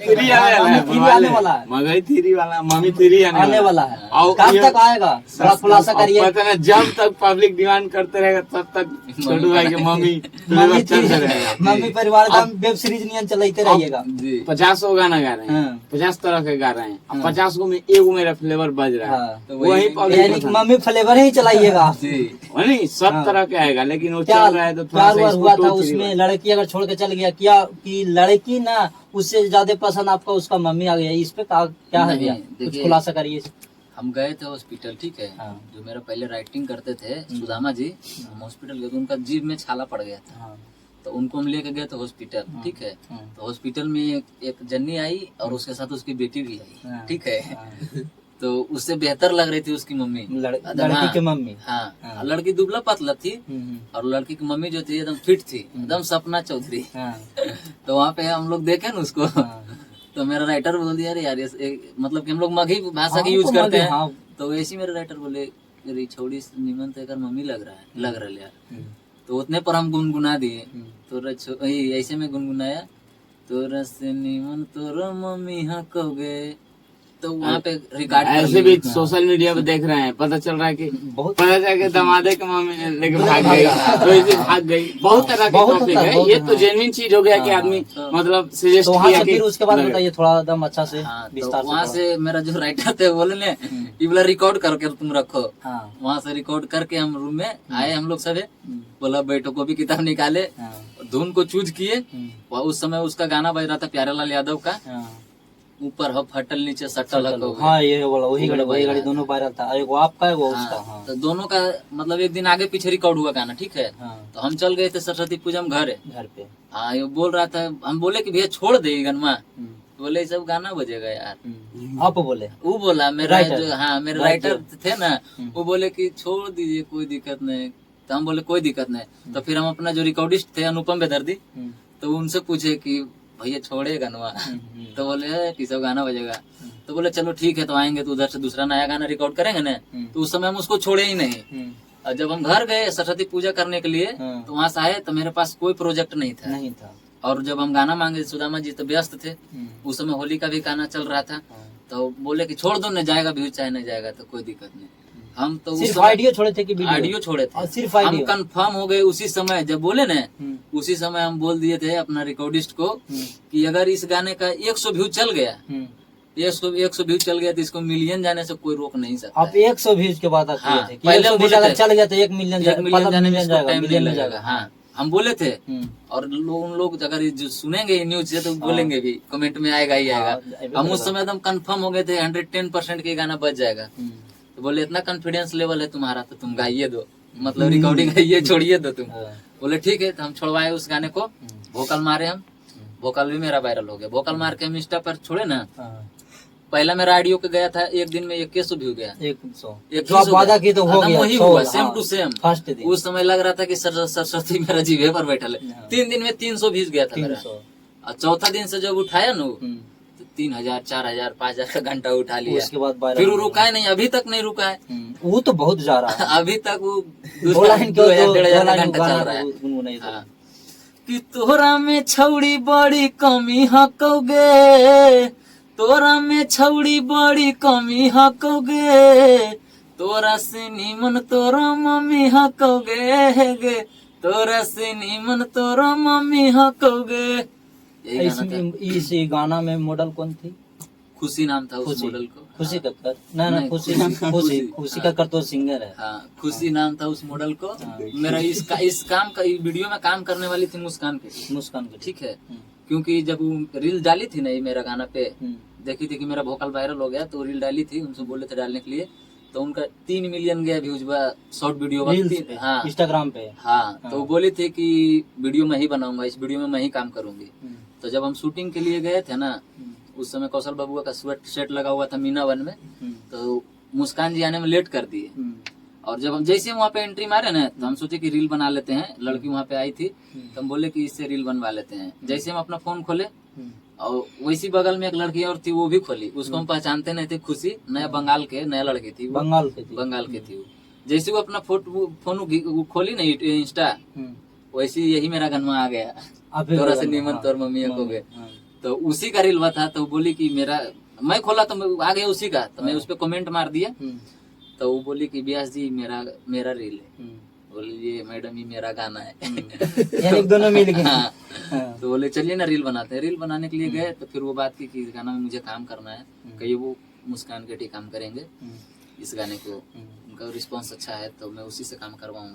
Three आने वाला है, मगई थ्री वाला, मम्मी थ्री आने वाला है। और कब ये- तक आएगा थोड़ा खुलासा करिए। पता नहीं जब तक पब्लिक डिमांड करते रहेगा तब तक छोटू भाई के मम्मी मम्मी चलते रहेगा। मम्मी परिवार का वेब सीरीज नियन चलाते रहिएगा। 50 गाना गा रहे हैं, हाँ। 50 तरह के गा रहे हैं, अब 50 में एगो मेरा फ्लेवर बज रहा है, हाँ। तो वही यानी पब्लिक कि मम्मी फ्लेवर ही चलाइएगा। नहीं सब हाँ। तरह के आएगा, लेकिन वो क्या चल रहा है तो थोड़ा प्यार सा वार इसको हुआ था 2-3 उसमें, लड़की अगर छोड़ के चल गया, क्या कि लड़की ना उससे ज्यादा पसंद आपका उसका मम्मी आ गया, इस पे क्या है भैया, कुछ देखिए, खुलासा करिए। हम गए थे हॉस्पिटल, ठीक है। हाँ। जो मेरा पहले राइटिंग करते थे सुदामा जी, हम हॉस्पिटल गए तो उनका जीभ में छाला पड़ गया था। हाँ। तो उनको हम लेके गए थे हॉस्पिटल, ठीक है। तो हॉस्पिटल में एक जन्नी आई और उसके साथ उसकी बेटी भी आई, हाँ। ठीक है। हाँ। तो उससे बेहतर लग रही थी उसकी मम्मी, लड़की की मम्मी। हाँ। हाँ। लड़की दुबला पतला थी हम्म। और लड़की की मम्मी जो थी एकदम फिट थी, एकदम सपना चौधरी। हाँ। तो वहाँ पे हम लोग देखे ना उसको, हाँ। तो मेरा राइटर बोल दिया अरे यार मतलब कि हम लोग मगही भाषा हाँ, की यूज तो करते मगही, हैं। हाँ। तो ऐसे ही मेरे राइटर बोले अरे छौड़ी निमन तो मम्मी लग रहा है यार। हम्म। तो उतने पर हम गुनगुना दिए। हम्म। तो ऐसे में गुनगुनाया, तोरा से निमन तोरा मम्मी हाँ कहोगे। तो वहाँ पे रिकॉर्ड ऐसे भी सोशल मीडिया पे देख रहे हैं, पता चल रहा है कि बहुत पता चल के दमादे के मम्मी लेके भाग गई, तो ऐसे भाग गई। बहुत तरह के बहुत टॉपिक होता है, है, बहुत ये तो हाँ। जेन्युइन चीज हो गया कि हाँ, आदमी हाँ। मतलब सजेस्ट तो वहाँ किया से कि फिर उसके बाद बताइए थोड़ा एकदम अच्छा से हाँ। तो विस्तार वहाँ से से मेरा जो राइटर थे बोले ने ये वाला रिकॉर्ड करके तुम रखो। हाँ। वहाँ से रिकॉर्ड करके हम रूम में आए, हम लोग सभी बोला बैठो, कॉपी किताब निकाले, हाँ। धुन को चूज किए। और उस समय उसका गाना बज रहा था प्यारेलाल यादव का, हाँ। ऊपर हो फटल नीचे सटल हो। हाँ ये बोला वही गाड़ी दोनों वायरल था, एगो आपका एगो उसका। हाँ। तो दोनों का मतलब एक दिन आगे पीछे रिकॉर्ड हुआ गाना, ठीक है। हाँ। तो हम चल गए थे सरस्वती पूजा में घर। घर पे। हाँ, ये बोल रहा था, हम बोले कि भैया छोड़ दे ये गनमा। बोले सब गाना बजेगा यार। आप बोले वो बोला मेरा राइटर। जो, हाँ मेरे राइटर थे ना, वो बोले कि छोड़ दीजिए कोई दिक्कत नहीं। तो हम बोले कोई दिक्कत नहीं। तो फिर हम अपना जो रिकॉर्डिस्ट थे अनुपम बेदर्दी, तो उनसे पूछे कि भैया छोड़े गाना। तो बोले कि सब गाना बजेगा। तो बोले चलो ठीक है, तो आएंगे तो उधर से दूसरा नया गाना रिकॉर्ड करेंगे ना। तो उस समय हम उसको छोड़े ही नहीं। और जब हम घर गए सरस्वती पूजा करने के लिए, तो वहां से आए तो मेरे पास कोई प्रोजेक्ट नहीं था। और जब हम गाना मांगे सुदामा जी तो व्यस्त थे, उस समय होली का भी गाना चल रहा था। तो बोले कि छोड़ दो, न जाएगा व्यूज चाहे नहीं जाएगा तो कोई दिक्कत नहीं। हम तो सिर्फ ऑडियो छोड़े थे कि ऑडियो छोड़े थे, सिर्फ हम ऑडियो। कंफर्म हो गए उसी समय जब बोले ना, उसी समय हम बोल दिए थे अपना रिकॉर्डिस्ट को कि अगर इस गाने का 100 व्यू चल गया, 100 व्यू चल गया तो इसको मिलियन जाने से कोई रोक नहीं सकता। आप 100 व्यूज के बाद हाँ, थे कि पहले 100 व्यूज अगर चल गया तो 1 मिलियन जाने में टाइम नहीं में लगेगा। हाँ, हम बोले थे। और उन लोग अगर जो सुनेंगे ये न्यूज से तो बोलेंगे भी, कमेंट में आएगा ही आएगा। हम उस समय एकदम कंफर्म हो गए थे 110% के गाना बच जाएगा। तो बोले इतना कॉन्फिडेंस लेवल है तुम्हारा तो तुम गाइए दो, मतलब रिकॉर्डिंग गाइए, छोड़िए दो तुम। बोले ठीक है, तो हम छोड़वाए उस गाने को, वोकल मारे हम। वोकल भी मेरा वायरल हो गया। वोकल मार के हम इंस्टा पर छोड़े ना, पहला मेरा ऑडियो के गया था एक दिन में 2100 व्यू गया। 100 वादा की तो हो गया, वही हुआ सेम टू सेम। फर्स्ट दिन उस समय लग रहा था कि सरस्वती मेरा जीवे पर बैठल है। 3 दिन में 300 व्यूज गया था मेरा। और चौथा दिन से जब उठाया ना, तो 3000, 4000, 5000 का घंटा उठा लिया। उसके बाद फिर वो रुका है नहीं, अभी तक नहीं रुका है। वो तो बहुत जा रहा है। अभी तक वो 2000-1500 घंटा चल रहा है। है। कि तोरा में छौड़ी बड़ी कमी हकोगे, तोरा में छौड़ी बड़ी कमी हकोगे, तोरा से नीमन तोरा मम्मी हकोगे गे, तोरा से नीमन तोरा मम्मी हकोगे। इस गाना में मॉडल कौन थी? खुशी नाम था उस मॉडल को। खुशी कक्कर? ना खुशी कक्कर तो सिंगर है। हाँ, खुशी नाम था उस मॉडल को। मेरा इस काम का वीडियो में काम करने वाली थी मुस्कान के, ठीक है। क्योंकि जब वो रील डाली थी ना, ये मेरा गाना पे देखी थी कि मेरा वोकल वायरल हो गया, तो रील डाली थी, उनसे बोले थे डालने के लिए। तो उनका 3 मिलियन गया व्यूज शॉर्ट वीडियो। हाँ, इंस्टाग्राम पे। हाँ, तो बोले थे कि वीडियो मैं ही बनाऊंगा, इस वीडियो में मैं ही काम करूंगी। तो जब हम शूटिंग के लिए गए थे ना, उस समय कौशल बाबुआ का सेट लगा हुआ था मीना वन में। तो मुस्कान जी आने में लेट कर दिए। और जब हम जैसे वहाँ पे एंट्री मारे ना, तो हम सोचे कि रील बना लेते हैं। लड़की वहाँ पे आई थी, तो हम बोले कि इससे रील बनवा लेते हैं। जैसे हम अपना फोन खोले, और वैसी बगल में एक लड़की और थी, वो भी खोली। उसको हम पहचानते नहीं थे, खुशी नया नया लड़की थी, बंगाल के थी वो। जैसे वो अपना फोन खोली ना इंस्टा, वैसे यही मेरा गनमा आ गया, तोरा से नीमन तोर मम्मी को गए। तो उसी का रील हुआ था। तो वो बोली कि मेरा, मैं खोला तो मैं आ गया उसी का, तो मैं उस पर कमेंट मार दिया। तो वो बोली कि व्यास जी मेरा रील है। बोले ये मैडम ये मेरा गाना है। यानी दोनों मिल गए। हाँ। हाँ। तो बोले चलिए ना रील बनाते हैं। रील बनाने के लिए गए तो फिर वो बात की कि इस गाना में मुझे काम करना है। कहीं वो मुस्कान केटी काम करेंगे इस गाने को, उनका रिस्पांस अच्छा है तो मैं उसी से काम करवाऊंगा।